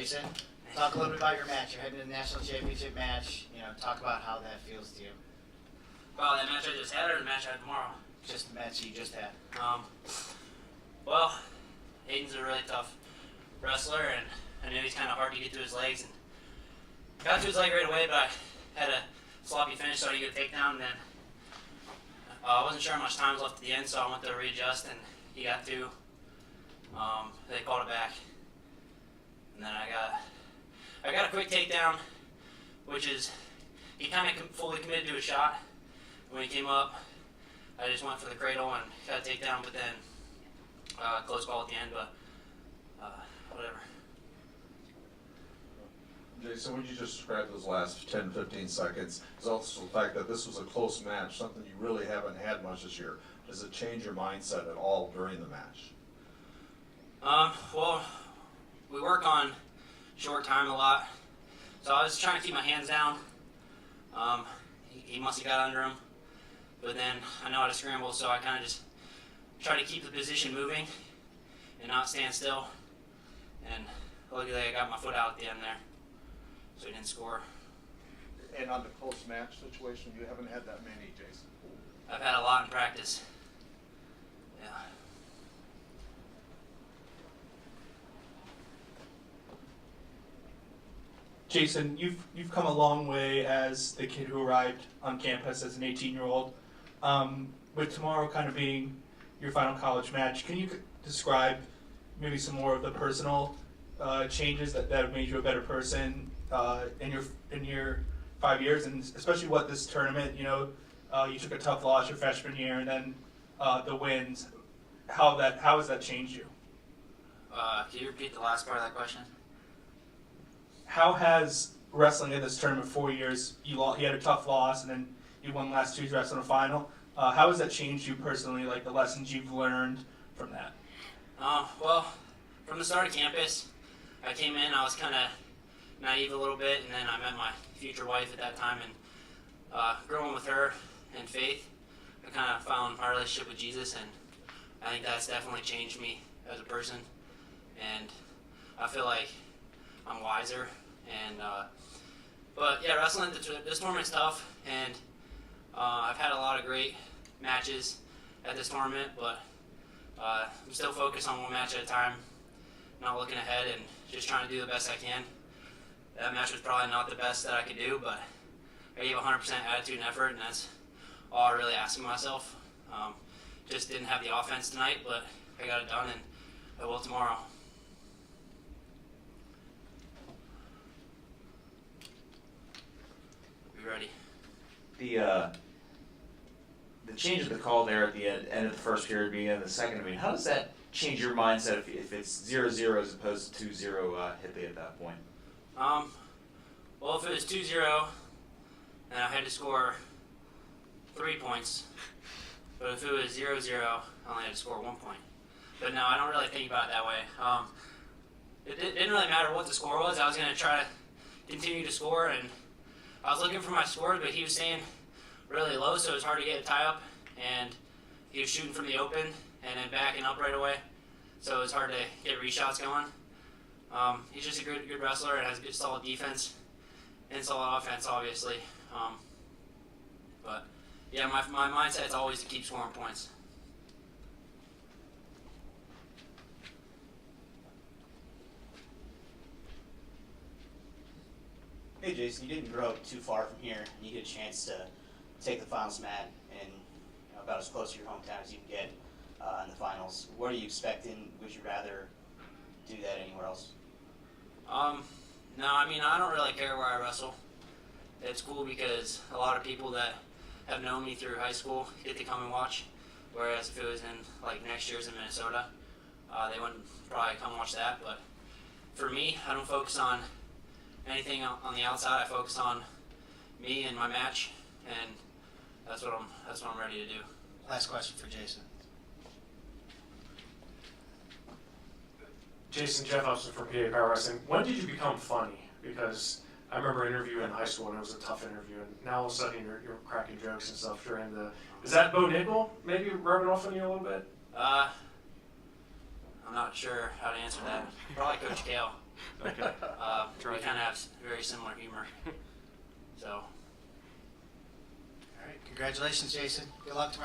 Jason. Talk a little bit about your match. You're heading to the national championship match. Talk about how that feels to you. Well, that match I just had or the match I have tomorrow? Just the match you just had. Well, Hayden's a really tough wrestler, and I knew he's kind of hard to get to his legs. And got to his leg right away, but I had a sloppy finish, so I didn't get a takedown. And then I wasn't sure how much time was left at the end, so I went to readjust, and he got two. They called it back, and then I got a quick takedown, which is he kind of fully committed to a shot. When he came up, I just went for the cradle and got a takedown, but then close call at the end, but whatever. Jason, would you just describe those last 10, 15 seconds? There's also the fact that this was a close match, something you really haven't had much this year. Does it change your mindset at all during the match? Well, we work on short time a lot, so I was trying to keep my hands down. He must have got under him, but then I know how to scramble, so I kind of just try to keep the position moving and not stand still. And luckily I got my foot out at the end there, so he didn't score. And on the close match situation, you haven't had that many, Jason. I've had a lot in practice. Yeah. Jason, you've come a long way as the kid who arrived on campus as an 18-year-old. With tomorrow kind of being your final college match, can you describe maybe some more of the personal changes that have made you a better person in your 5 years, and especially what this tournament, you took a tough loss your freshman year, and then the wins. How has that changed you? Can you repeat the last part of that question? How has wrestling in this tournament 4 years, you had a tough loss, and then you won last Tuesday wrestling a final. How has that changed you personally, like the lessons you've learned from that? Well, from the start of campus, I came in, I was kind of naive a little bit, and then I met my future wife at that time, and growing with her and faith, I kind of found my relationship with Jesus, and I think that's definitely changed me as a person, and I feel like I'm wiser, and but yeah, wrestling this tournament's tough, and I've had a lot of great matches at this tournament, but I'm still focused on one match at a time, not looking ahead, and just trying to do the best I can. That match was probably not the best that I could do, but I gave 100% attitude and effort, and that's all I really asked of myself. Just didn't have the offense tonight, but I got it done, and I will tomorrow. We ready? The change of the call there at the end of the first period, beginning of the second, how does that change your mindset if it's 0-0 as opposed to 2-0 Hitley at that point? Well, if it was 2-0 and I had to score 3 points, but if it was 0-0, I only had to score 1 point. But no, I don't really think about it that way. It didn't really matter what the score was. I was going to try to continue to score, and I was looking for my score, but he was staying really low, so it was hard to get a tie-up, and he was shooting from the open and then backing up right away, so it was hard to get reshots going. He's just a good wrestler and has good solid defense and solid offense, obviously. But yeah, my mindset is always to keep scoring points. Hey Jason, you didn't grow up too far from here, and you get a chance to take the finals mat and about as close to your hometown as you can get in the finals. What are you expecting? Would you rather do that anywhere else? No, I mean, I don't really care where I wrestle. It's cool because a lot of people that have known me through high school get to come and watch, whereas if it was in, like, next year's in Minnesota, they wouldn't probably come watch that. But for me, I don't focus on anything on the outside. I focus on me and my match, and that's what I'm ready to do. Last question for Jason. Jason, Jeff Upson from PA Power Wrestling. When did you become funny? Because I remember interviewing in high school and it was a tough interview, and now all of a sudden you're cracking jokes and stuff during the. Is that Bo Nickel maybe rubbing off on you a little bit? I'm not not sure how to answer that. Probably Coach Kale. Okay. We Try kind of have very similar humor. So. All right, congratulations, Jason. Good luck tomorrow.